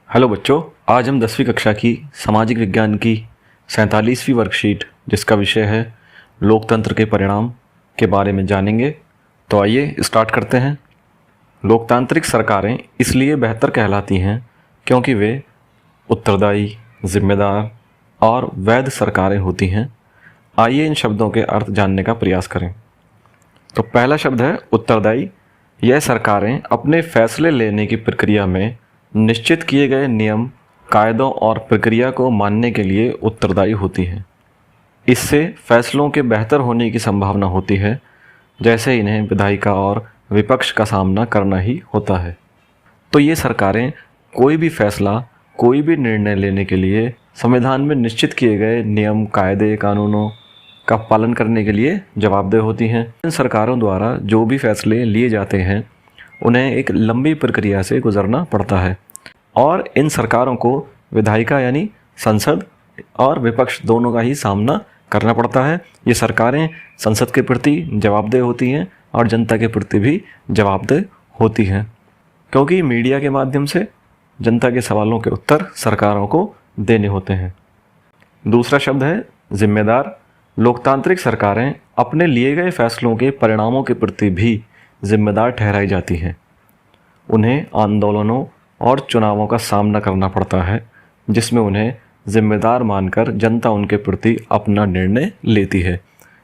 Hello बच्चों, आज हम 10वीं कक्षा की सामाजिक विज्ञान की 47वीं वर्कशीट जिसका विषय है लोकतंत्र के परिणाम के बारे में जानेंगे। तो आइए स्टार्ट करते हैं। लोकतांत्रिक सरकारें इसलिए बेहतर कहलाती हैं क्योंकि वे उत्तरदायी, जिम्मेदार और वैध सरकारें होती हैं। आइए इन शब्दों के अर्थ जानने का प्रयास करें। तो पहला शब्द है उत्तरदायी। यह सरकारें अपने फैसले लेने की प्रक्रिया में निश्चित किए गए नियम, कायदों और प्रक्रिया को मानने के लिए उत्तरदायी होती हैं। इससे फैसलों के बेहतर होने की संभावना होती है, जैसे इन्हें विधायिका और विपक्ष का सामना करना ही होता है। तो ये सरकारें कोई भी फैसला, कोई भी निर्णय लेने के लिए संविधान में निश्चित किए गए नियम, कायदे, कानूनों का पालन करने के लिए जवाबदेह होती हैं। इन सरकारों द्वारा जो भी फैसले लिए जाते हैं उन्हें एक लंबी प्रक्रिया से गुजरना पड़ता है और इन सरकारों को विधायिका यानी संसद और विपक्ष दोनों का ही सामना करना पड़ता है। ये सरकारें संसद के प्रति जवाबदेह होती हैं और जनता के प्रति भी जवाबदेह होती हैं, क्योंकि मीडिया के माध्यम से जनता के सवालों के उत्तर सरकारों को देने होते हैं। दूसरा शब्द है जिम्मेदार। लोकतांत्रिक सरकारें अपने लिए गए फैसलों के परिणामों के प्रति भी जिम्मेदार ठहराई जाती हैं। उन्हें आंदोलनों और चुनावों का सामना करना पड़ता है, जिसमें उन्हें जिम्मेदार मानकर जनता उनके प्रति अपना निर्णय लेती है।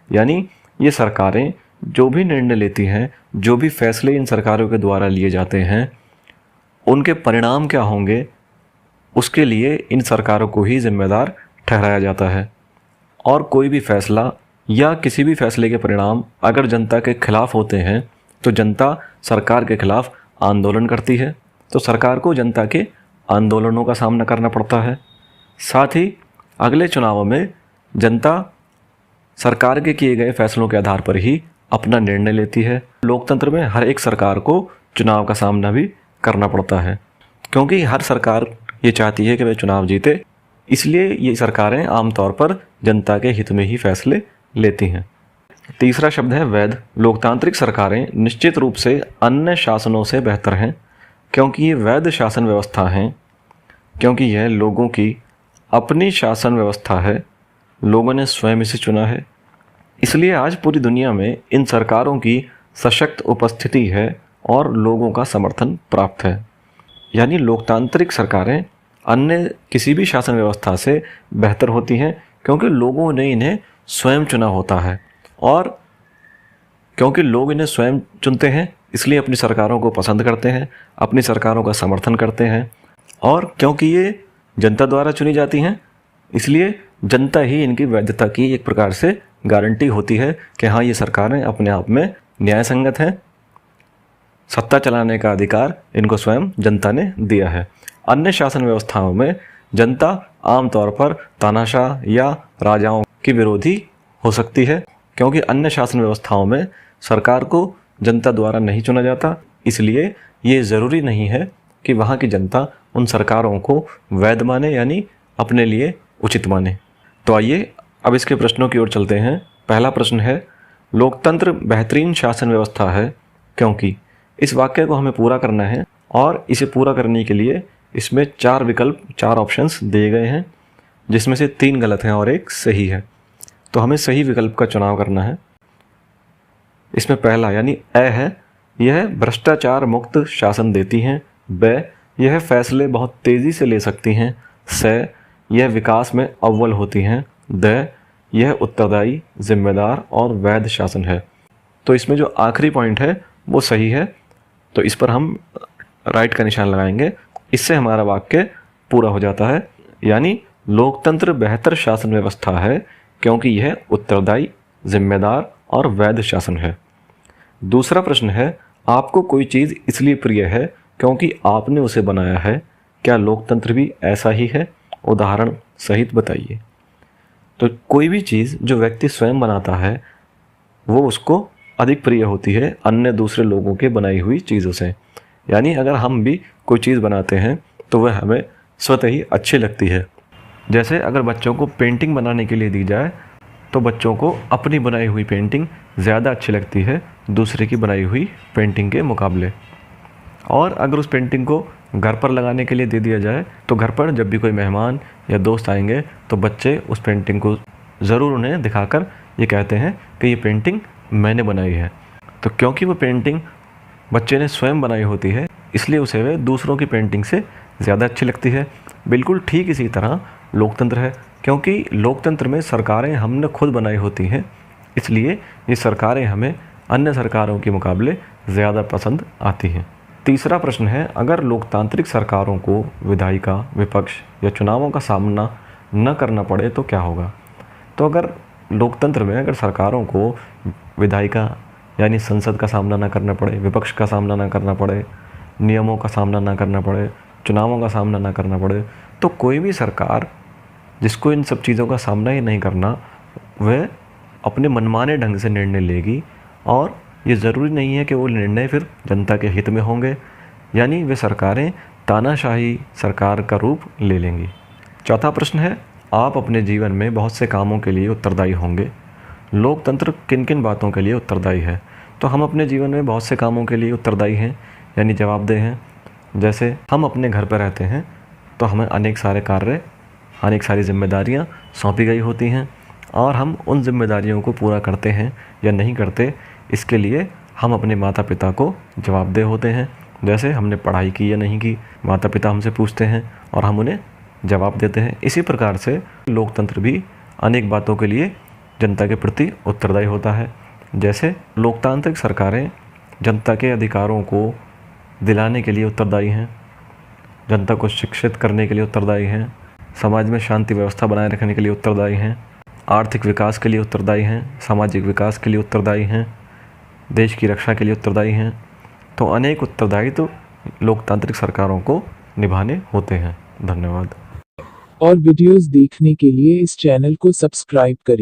यानी ये सरकारें जो भी निर्णय लेती हैं, जो भी फैसले इन सरकारों के द्वारा लिए जाते हैं, उनके परिणाम क्या होंगे उसके लिए इन सरकारों को ही जिम्मेदार ठहराया जाता है। और कोई भी फैसला या किसी भी फैसले के परिणाम अगर जनता के खिलाफ होते हैं तो जनता सरकार के खिलाफ आंदोलन करती है, तो सरकार को जनता के आंदोलनों का सामना करना पड़ता है। साथ ही अगले चुनावों में जनता सरकार के किए गए फैसलों के आधार पर ही अपना निर्णय लेती है। लोकतंत्र में हर एक सरकार को चुनाव का सामना भी करना पड़ता है, क्योंकि हर सरकार ये चाहती है कि वह चुनाव जीते, इसलिए ये सरकारें आमतौर पर जनता के हित में ही फैसले लेती हैं। तीसरा शब्द है वैध। लोकतांत्रिक सरकारें निश्चित रूप से अन्य शासनों से बेहतर हैं, क्योंकि ये वैध शासन व्यवस्था हैं, क्योंकि यह लोगों की अपनी शासन व्यवस्था है, लोगों ने स्वयं इसे चुना है। इसलिए आज पूरी दुनिया में इन सरकारों की सशक्त उपस्थिति है और लोगों का समर्थन प्राप्त है। यानी लोकतांत्रिक सरकारें अन्य किसी भी शासन व्यवस्था से बेहतर होती हैं, क्योंकि लोगों ने इन्हें स्वयं चुना होता है। और क्योंकि लोग इन्हें स्वयं चुनते हैं, इसलिए अपनी सरकारों को पसंद करते हैं, अपनी सरकारों का समर्थन करते हैं। और क्योंकि ये जनता द्वारा चुनी जाती हैं, इसलिए जनता ही इनकी वैधता की एक प्रकार से गारंटी होती है कि हाँ, ये सरकारें अपने आप में न्याय संगत हैं। सत्ता चलाने का अधिकार इनको स्वयं जनता ने दिया है। अन्य शासन व्यवस्थाओं में जनता आमतौर पर तानाशाह या राजाओं की विरोधी हो सकती है, क्योंकि अन्य शासन व्यवस्थाओं में सरकार को जनता द्वारा नहीं चुना जाता। इसलिए ये ज़रूरी नहीं है कि वहाँ की जनता उन सरकारों को वैध माने, यानी अपने लिए उचित माने। तो आइए अब इसके प्रश्नों की ओर चलते हैं। पहला प्रश्न है, लोकतंत्र बेहतरीन शासन व्यवस्था है क्योंकि। इस वाक्य को हमें पूरा करना है और इसे पूरा करने के लिए इसमें 4 विकल्प, 4 ऑप्शंस दिए गए हैं, जिसमें से 3 गलत हैं और 1 सही है। तो हमें सही विकल्प का चुनाव करना है। इसमें पहला यानी अ है, यह भ्रष्टाचार मुक्त शासन देती हैं। ब, यह फैसले बहुत तेज़ी से ले सकती हैं। स, यह विकास में अव्वल होती हैं। द, यह उत्तरदायी, जिम्मेदार और वैध शासन है। तो इसमें जो आखिरी पॉइंट है वो सही है, तो इस पर हम राइट का निशान लगाएंगे। इससे हमारा वाक्य पूरा हो जाता है। यानी लोकतंत्र बेहतर शासन व्यवस्था है क्योंकि यह उत्तरदायी, जिम्मेदार और वैध शासन है। दूसरा प्रश्न है, आपको कोई चीज़ इसलिए प्रिय है क्योंकि आपने उसे बनाया है। क्या लोकतंत्र भी ऐसा ही है? उदाहरण सहित बताइए। तो कोई भी चीज़ जो व्यक्ति स्वयं बनाता है वो उसको अधिक प्रिय होती है अन्य दूसरे लोगों के बनाई हुई चीज़ों से। यानी अगर हम भी कोई चीज़ बनाते हैं तो वह हमें स्वतः ही अच्छी लगती है। जैसे अगर बच्चों को पेंटिंग बनाने के लिए दी जाए तो बच्चों को अपनी बनाई हुई पेंटिंग ज़्यादा अच्छी लगती है दूसरे की बनाई हुई पेंटिंग के मुकाबले। और अगर उस पेंटिंग को घर पर लगाने के लिए दे दिया जाए तो घर पर जब भी कोई मेहमान या दोस्त आएंगे तो बच्चे उस पेंटिंग को ज़रूर उन्हें दिखाकर ये कहते हैं कि ये पेंटिंग मैंने बनाई है। तो क्योंकि वो पेंटिंग बच्चे ने स्वयं बनाई होती है इसलिए उसे वे दूसरों की पेंटिंग से ज़्यादा अच्छी लगती है। बिल्कुल ठीक इसी तरह लोकतंत्र है, क्योंकि लोकतंत्र में सरकारें हमने खुद बनाई होती हैं, इसलिए ये सरकारें हमें अन्य सरकारों के मुकाबले ज़्यादा पसंद आती हैं। तीसरा प्रश्न है, अगर लोकतांत्रिक सरकारों को विधायिका, विपक्ष या चुनावों का सामना न करना पड़े तो क्या होगा? तो अगर लोकतंत्र में अगर सरकारों को विधायिका यानी संसद का सामना ना करना पड़े, विपक्ष का सामना ना करना पड़े, नियमों का सामना ना करना पड़े, चुनावों का सामना ना करना पड़े, तो कोई भी सरकार जिसको इन सब चीज़ों का सामना ही नहीं करना, वह अपने मनमाने ढंग से निर्णय लेगी और ये ज़रूरी नहीं है कि वो निर्णय फिर जनता के हित में होंगे, यानी वे सरकारें तानाशाही सरकार का रूप ले लेंगी। चौथा प्रश्न है, आप अपने जीवन में बहुत से कामों के लिए उत्तरदायी होंगे। लोकतंत्र किन किन बातों के लिए उत्तरदायी है? तो हम अपने जीवन में बहुत से कामों के लिए उत्तरदायी हैं, यानी जवाबदेह हैं। जैसे हम अपने घर पर रहते हैं तो हमें अनेक सारे कार्य, अनेक सारी जिम्मेदारियां सौंपी गई होती हैं और हम उन जिम्मेदारियों को पूरा करते हैं या नहीं करते, इसके लिए हम अपने माता पिता को जवाबदेह होते हैं। जैसे हमने पढ़ाई की या नहीं की, माता पिता हमसे पूछते हैं और हम उन्हें जवाब देते हैं। इसी प्रकार से लोकतंत्र भी अनेक बातों के लिए जनता के प्रति उत्तरदायी होता है। जैसे लोकतांत्रिक सरकारें जनता के अधिकारों को दिलाने के लिए उत्तरदायी हैं, जनता को शिक्षित करने के लिए उत्तरदायी हैं, समाज में शांति व्यवस्था बनाए रखने के लिए उत्तरदायी हैं, आर्थिक विकास के लिए उत्तरदायी हैं, सामाजिक विकास के लिए उत्तरदायी हैं, देश की रक्षा के लिए उत्तरदायी हैं। तो अनेक उत्तरदायित्व लोकतांत्रिक सरकारों को निभाने होते हैं। धन्यवाद। और वीडियोस देखने के लिए इस चैनल को सब्सक्राइब करें।